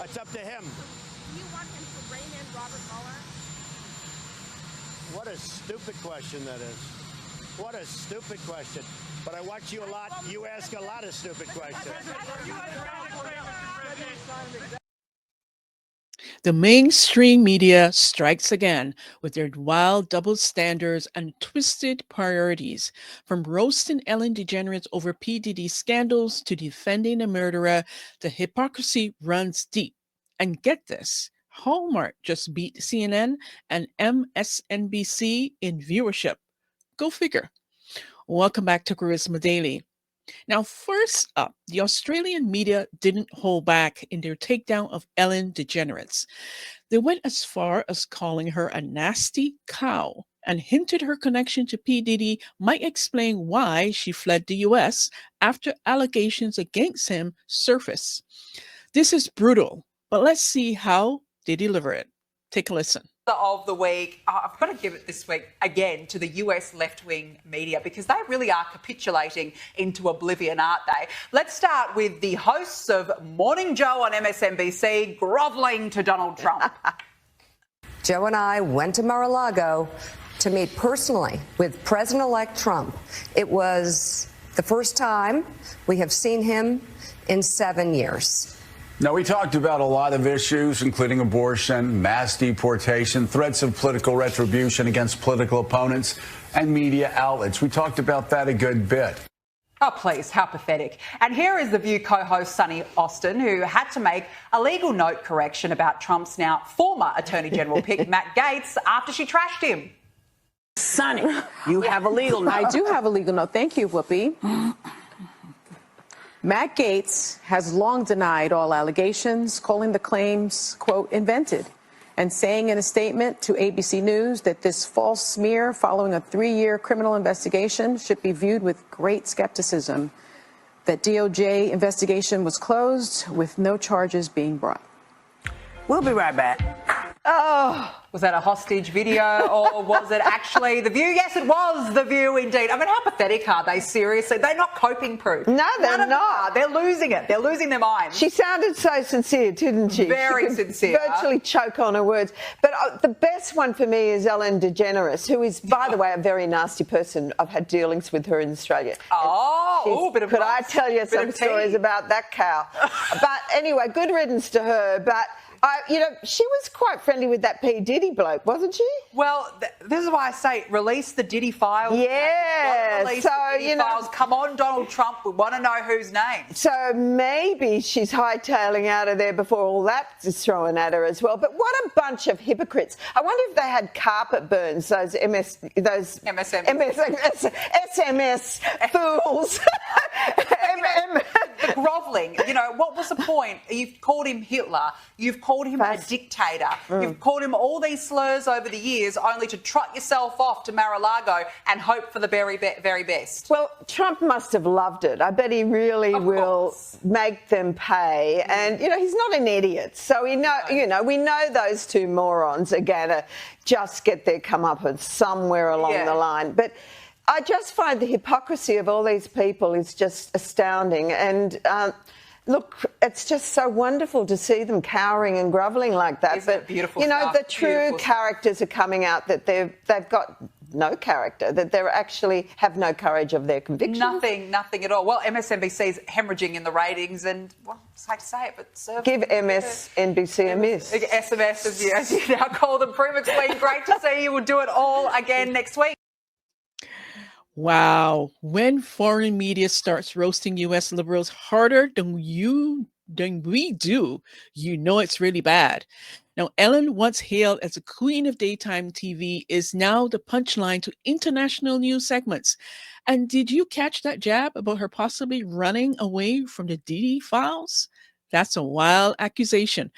It's up to him. Do you want him to rein in Robert Mueller? What a stupid question that is. What a stupid question. But I watch you a lot. You ask a lot of stupid questions. The mainstream media strikes again with their wild double standards and twisted priorities. From roasting Ellen DeGeneres over P. Diddy scandals to defending a murderer, the hypocrisy runs deep. And get this, Hallmark just beat CNN and MSNBC in viewership. Go figure. Welcome back to Kharisma Daily. Now, first up, the Australian media didn't hold back in their takedown of Ellen DeGeneres. They went as far as calling her a nasty cow and hinted her connection to P. Diddy might explain why she fled the US after allegations against him surfaced. This is brutal, but let's see how they deliver it. Take a listen. Of the week, I've got to give it this week again to the US left-wing media because they really are capitulating into oblivion, aren't they? Let's start with the hosts of Morning Joe on MSNBC grovelling to Donald Trump. Joe and I went to Mar-a-Lago to meet personally with President-elect Trump. It was the first time we have seen him in 7 years. Now, we talked about a lot of issues, including abortion, mass deportation, threats of political retribution against political opponents and media outlets. We talked about that a good bit. Oh, please, how pathetic. And here is The View co-host Sonny Austin, who had to make a legal note correction about Trump's now former Attorney General pick, Matt Gaetz, after she trashed him. Sonny, you have a legal note. I do have a legal note. Thank you, Whoopi. Matt Gaetz has long denied all allegations, calling the claims, quote, invented, and saying in a statement to ABC News that this false smear following a 3-year criminal investigation should be viewed with great skepticism, that DOJ investigation was closed with no charges being brought. We'll be right back. Oh, was that a hostage video or was it actually The View? Yes, it was The View indeed. I mean, how pathetic are they, seriously? They're not coping proof. No, they're not. They're losing it. They're losing their minds. She sounded so sincere, didn't she? Very she sincere. Virtually choke on her words. But the best one for me is Ellen DeGeneres, who is, by the way, a very nasty person. I've had dealings with her in Australia. Oh, bit of could I tell you some stories about that cow? But anyway, good riddance to her. But she was quite friendly with that P. Diddy bloke, wasn't she? Well, this is why I say release the Diddy files. Yeah. Release the Diddy files. Come on, Donald Trump. We want to know whose name. So maybe she's hightailing out of there before all that is thrown at her as well. But what a bunch of hypocrites. I wonder if they had carpet burns, those SMS fools. The grovelling, what was the point? You've called him Hitler, you've called him a dictator, you've called him all these slurs over the years only to trot yourself off to Mar-a-Lago and hope for the very, very best. Well, Trump must have loved it. I bet he really will make them pay. And, he's not an idiot. So we know those two morons are going to just get their comeuppance somewhere along the line. But I just find the hypocrisy of all these people is just astounding. And look, it's just so wonderful to see them cowering and grovelling like that. Isn't it beautiful stuff? The true characters are coming out that they've got no character, that they actually have no courage of their convictions. Nothing at all. Well, MSNBC's hemorrhaging in the ratings and, I hate to say it, but... Give MSNBC a miss. SMS, as you now call them. Prove it's been great to see you. We'll do it all again next week. Wow. When foreign media starts roasting U.S. liberals harder than we do, it's really bad. Now, Ellen, once hailed as the queen of daytime TV, is now the punchline to international news segments. And did you catch that jab about her possibly running away from the Diddy files? That's a wild accusation.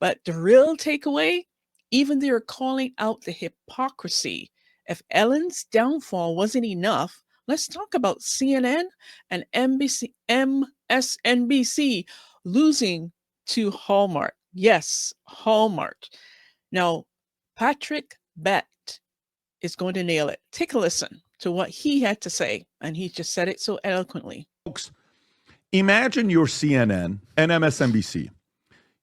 But the real takeaway, even they're calling out the hypocrisy. If Ellen's downfall wasn't enough, let's talk about CNN and MSNBC losing to Hallmark. Yes, Hallmark. Now, Patrick Bett is going to nail it. Take a listen to what he had to say, and he just said it so eloquently. Folks, imagine you're CNN and MSNBC.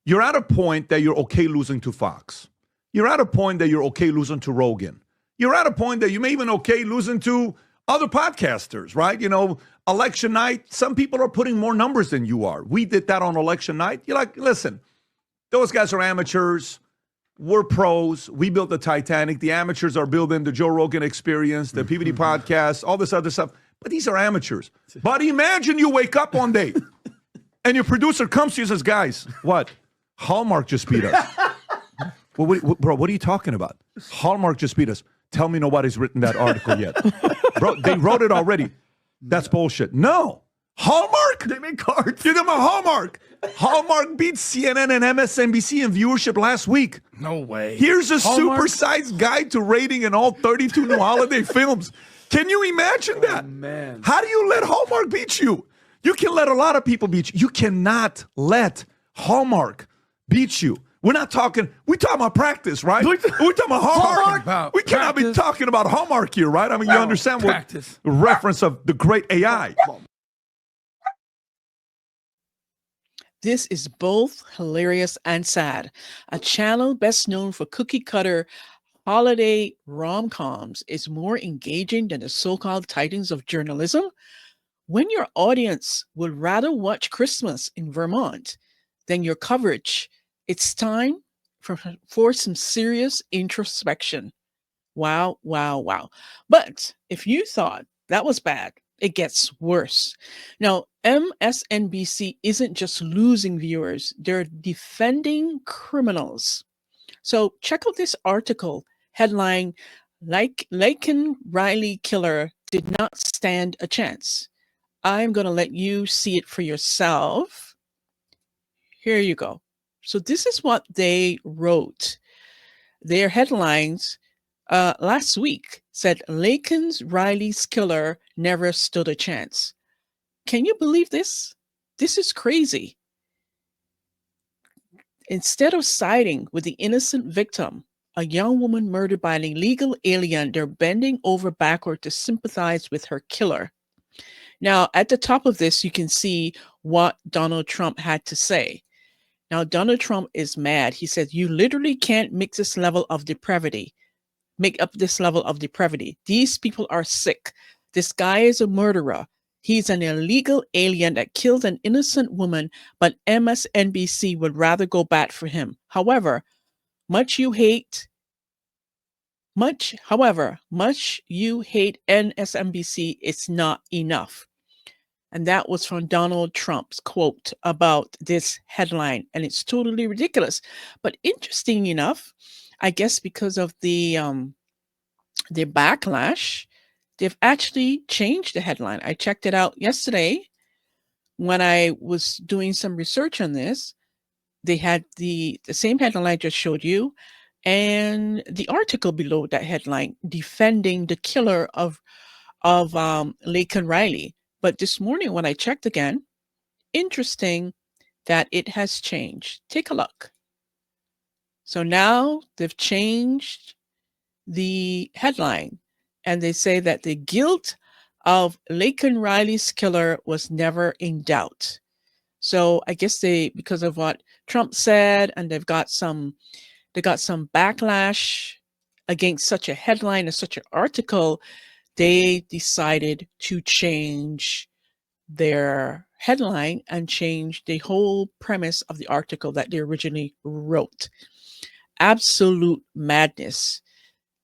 You're at a point that you're okay losing to Fox. You're at a point that you're okay losing to Rogan. You're at a point that you may even okay losing to other podcasters, right? You know, election night, some people are putting more numbers than you are. We did that on election night. You're like, listen, those guys are amateurs. We're pros. We built the Titanic. The amateurs are building the Joe Rogan Experience, the PBD podcast, all this other stuff. But these are amateurs. But imagine you wake up one day and your producer comes to you and says, guys, what? Hallmark just beat us. Well, bro, what are you talking about? Hallmark just beat us. Tell me nobody's written that article yet. Bro, they wrote it already. That's bullshit. No. Hallmark? They make cards. Give them a Hallmark. Hallmark beat CNN and MSNBC in viewership last week. No way. Here's a Hallmark? supersized guide to rating in all 32 new holiday films. Can you imagine that? Oh, man. How do you let Hallmark beat you? You can let a lot of people beat you. You cannot let Hallmark beat you. We're talking about practice, right? We're talking about Hallmark. We cannot be talking about Hallmark here, right? I mean, you understand what the reference of the great AI. This is both hilarious and sad. A channel best known for cookie cutter holiday rom-coms is more engaging than the so-called titans of journalism. When your audience would rather watch Christmas in Vermont than your coverage, it's time for some serious introspection. Wow, wow, wow. But if you thought that was bad, it gets worse. Now, MSNBC isn't just losing viewers, they're defending criminals. So check out this article, headline, Laken Riley killer did not stand a chance. I'm going to let you see it for yourself. Here you go. So this is what they wrote. Their headlines last week said, Laken Riley's killer never stood a chance. Can you believe this? This is crazy. Instead of siding with the innocent victim, a young woman murdered by an illegal alien, they're bending over backward to sympathize with her killer. Now, at the top of this, you can see what Donald Trump had to say. Now, Donald Trump is mad. He said, you literally can't make up this level of depravity. These people are sick. This guy is a murderer. He's an illegal alien that killed an innocent woman, but MSNBC would rather go bat for him. However, much you hate MSNBC, it's not enough. And that was from Donald Trump's quote about this headline. And it's totally ridiculous. But interesting enough, I guess because of the backlash, they've actually changed the headline. I checked it out yesterday when I was doing some research on this. They had the same headline I just showed you, and the article below that headline defending the killer of Laken Riley. But this morning when I checked again, interesting that it has changed. Take a look. So now they've changed the headline, and they say that the guilt of Laken Riley's killer was never in doubt. So I guess because of what Trump said, and they got some backlash against such a headline and such an article, they decided to change their headline and change the whole premise of the article that they originally wrote. Absolute madness.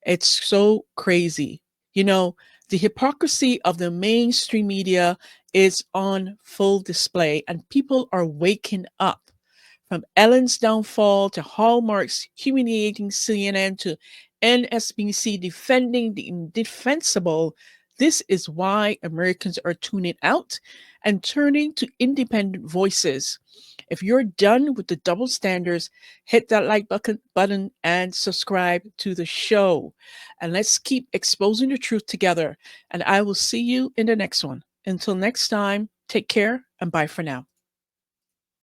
It's so crazy. You know, the hypocrisy of the mainstream media is on full display, and people are waking up. From Ellen's downfall to Hallmark's humiliating CNN to MSNBC defending the indefensible, this is why Americans are tuning out and turning to independent voices. If you're done with the double standards, hit that like button and subscribe to the show. And let's keep exposing the truth together. And I will see you in the next one. Until next time, take care and bye for now.